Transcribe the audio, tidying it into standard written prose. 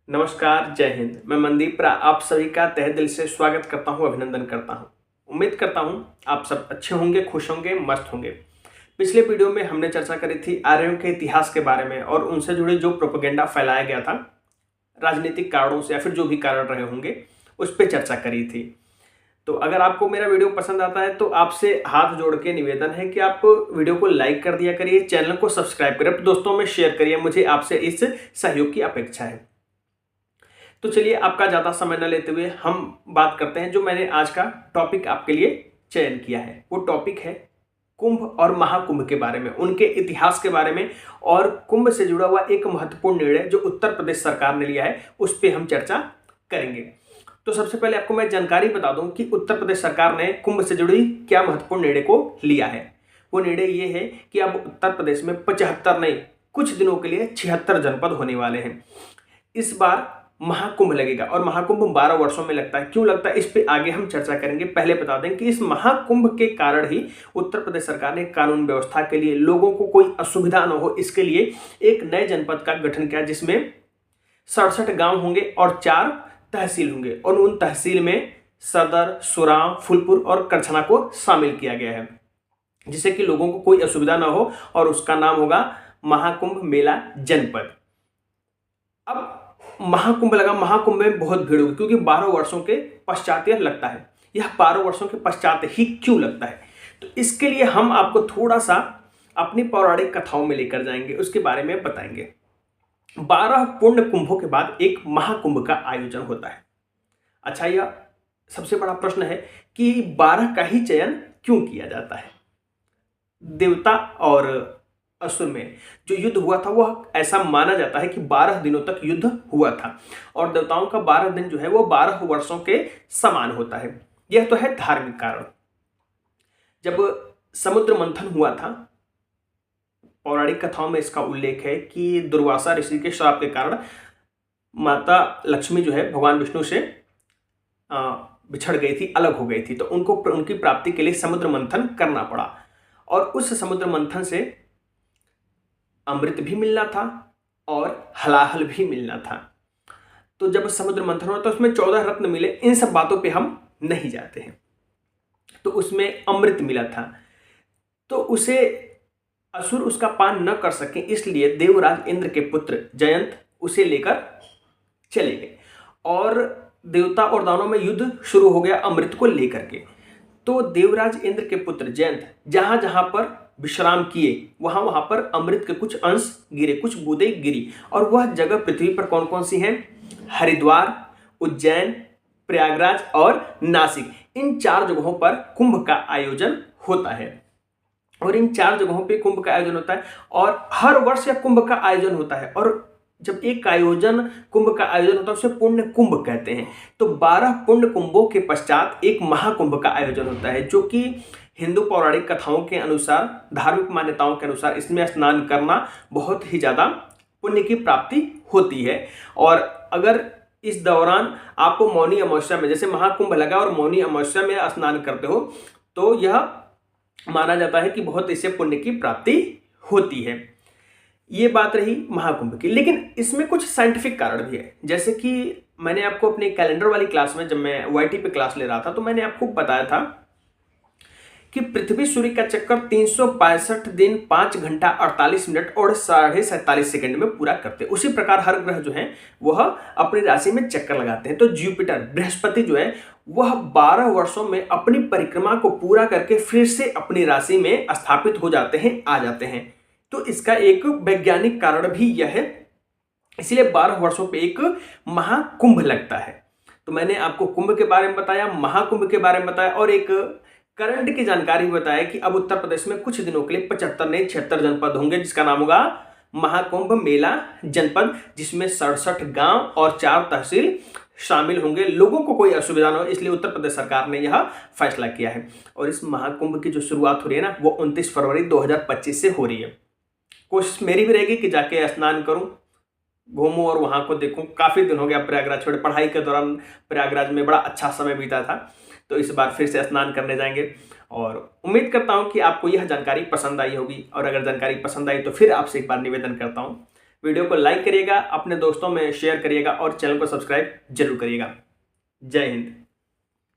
नमस्कार, जय हिंद। मैं मनदीप आप सभी का तहे दिल से स्वागत करता हूं, अभिनंदन करता हूं। उम्मीद करता हूं आप सब अच्छे होंगे, खुश होंगे, मस्त होंगे। पिछले वीडियो में हमने चर्चा करी थी आर्यों के इतिहास के बारे में और उनसे जुड़े जो प्रोपेगेंडा फैलाया गया था राजनीतिक कारणों से या फिर जो भी कारण रहे होंगे उस पर चर्चा करी थी। तो अगर आपको मेरा वीडियो पसंद आता है तो आपसे हाथ जोड़ के निवेदन है कि आप वीडियो को लाइक कर दिया करिए, चैनल को सब्सक्राइब करें, दोस्तों में शेयर करिए। मुझे आपसे इस सहयोग की अपेक्षा है। तो चलिए आपका ज़्यादा समय न लेते हुए हम बात करते हैं। जो मैंने आज का टॉपिक आपके लिए चयन किया है वो टॉपिक है कुंभ और महाकुंभ के बारे में, उनके इतिहास के बारे में और कुंभ से जुड़ा हुआ एक महत्वपूर्ण निर्णय जो उत्तर प्रदेश सरकार ने लिया है उस पर हम चर्चा करेंगे। तो सबसे पहले आपको मैं जानकारी बता दूं कि उत्तर प्रदेश सरकार ने कुंभ से जुड़ी क्या महत्वपूर्ण निर्णय को लिया है। वो निर्णय ये है कि अब उत्तर प्रदेश में 75 नहीं, कुछ दिनों के लिए 76 जनपद होने वाले हैं। इस बार महाकुंभ लगेगा और महाकुंभ 12 वर्षों में लगता है। क्यों लगता है इस पे आगे हम चर्चा करेंगे। पहले बता दें कि इस महाकुंभ के कारण ही उत्तर प्रदेश सरकार ने कानून व्यवस्था के लिए, लोगों को कोई असुविधा न हो इसके लिए एक नए जनपद का गठन किया जिसमें 67 गांव होंगे और 4 तहसील होंगे और उन तहसील में सदर, सुराम, फूलपुर और करछना को शामिल किया गया है जिससे कि लोगों को कोई असुविधा न हो और उसका नाम होगा महाकुंभ मेला जनपद। अब महाकुंभ लगा, महाकुंभ में बहुत भीड़ होगी क्योंकि 12 वर्षों के पश्चात यह लगता है। यह 12 वर्षों के पश्चात ही क्यों लगता है तो इसके लिए हम आपको थोड़ा सा अपनी पौराणिक कथाओं में लेकर जाएंगे, उसके बारे में बताएंगे। 12 पूर्ण कुंभों के बाद एक महाकुंभ का आयोजन होता है। अच्छा, यह सबसे बड़ा प्रश्न है कि 12 का ही चयन क्यों किया जाता है। देवता और असुर में जो युद्ध हुआ था वह ऐसा माना जाता है कि 12 दिनों तक युद्ध हुआ था और देवताओं का 12 दिन जो है वो 12 वर्षों के समान होता है। यह तो है धार्मिक कारण। जब समुद्र मंथन हुआ था, पौराणिक कथाओं में इसका उल्लेख है कि दुर्वासा ऋषि के श्राप के कारण माता लक्ष्मी जो है भगवान विष्णु से बिछड़ गई थी, अलग हो गई थी, तो उनको उनकी प्राप्ति के लिए समुद्र मंथन करना पड़ा और उस समुद्र मंथन से अमृत भी मिलना था और हलाहल भी मिलना था। तो जब समुद्र मंथन हुआ तो उसमें 14 रत्न मिले। इन सब बातों पे हम नहीं जाते हैं। तो उसमें अमृत मिला था, तो उसे असुर उसका पान न कर सके इसलिए देवराज इंद्र के पुत्र जयंत उसे लेकर चले गए और देवता और दानों में युद्ध शुरू हो गया अमृत को लेकर के। तो देवराज इंद्र के पुत्र जयंत जहां जहां पर विश्राम किए वहां वहां पर अमृत के कुछ अंश गिरे, कुछ बूंदें गिरी। और वह जगह पृथ्वी पर कौन कौन सी हैं? हरिद्वार, उज्जैन, प्रयागराज और नासिक। इन 4 जगहों पर कुंभ का आयोजन होता है और इन 4 जगहों पे कुंभ का आयोजन होता है और हर वर्ष यह कुंभ का आयोजन होता है। और जब एक आयोजन कुंभ का आयोजन होता है उसे पुण्य कुंभ कहते हैं। तो 12 पुण्य कुंभों के पश्चात एक महाकुंभ का आयोजन होता है जो कि हिंदू पौराणिक कथाओं के अनुसार, धार्मिक मान्यताओं के अनुसार इसमें स्नान करना बहुत ही ज़्यादा पुण्य की प्राप्ति होती है। और अगर इस दौरान आप मौनी अमावस्या में, जैसे महाकुंभ लगा और मौनी अमावस्या में स्नान करते हो तो यह माना जाता है कि बहुत इससे पुण्य की प्राप्ति होती है। ये बात रही महाकुंभ की, लेकिन इसमें कुछ साइंटिफिक कारण भी है। जैसे कि मैंने आपको अपने कैलेंडर वाली क्लास में, जब मैं वाईटी पे क्लास ले रहा था तो मैंने आपको बताया था कि पृथ्वी सूर्य का चक्कर 365 दिन 5 घंटा 48 मिनट और 47.5 सेकंड में पूरा करते हैं। उसी प्रकार हर ग्रह जो है वह अपनी राशि में चक्कर लगाते हैं। तो जुपिटर, बृहस्पति जो है वह 12 वर्षों में अपनी परिक्रमा को पूरा करके फिर से अपनी राशि में स्थापित हो जाते हैं, आ जाते हैं। तो इसका एक वैज्ञानिक कारण भी यह है, इसलिए 12 वर्षों पे एक महाकुंभ लगता है। तो मैंने आपको कुंभ के बारे में बताया, महाकुंभ के बारे में बताया और एक करंट की जानकारी बताया कि अब उत्तर प्रदेश में कुछ दिनों के लिए 75 नहीं 76 जनपद होंगे जिसका नाम होगा महाकुंभ मेला जनपद, जिसमें 67 गांव और 4 तहसील शामिल होंगे। लोगों को कोई असुविधा न हो इसलिए उत्तर प्रदेश सरकार ने यह फैसला किया है। और इस महाकुंभ की जो शुरुआत हो रही है ना वो 29 फरवरी 2025 से हो रही है। कोशिश मेरी भी रहेगी कि जाके स्नान करूं, घूमूं और वहां को देखूं। काफ़ी दिन हो गया प्रयागराज छोड़े, पढ़ाई के दौरान प्रयागराज में बड़ा अच्छा समय बीता था, तो इस बार फिर से स्नान करने जाएंगे और उम्मीद करता हूं कि आपको यह जानकारी पसंद आई होगी। और अगर जानकारी पसंद आई तो फिर आपसे एक बार निवेदन करता हूं वीडियो को लाइक करिएगा, अपने दोस्तों में शेयर करिएगा और चैनल को सब्सक्राइब जरूर करिएगा। जय हिंद।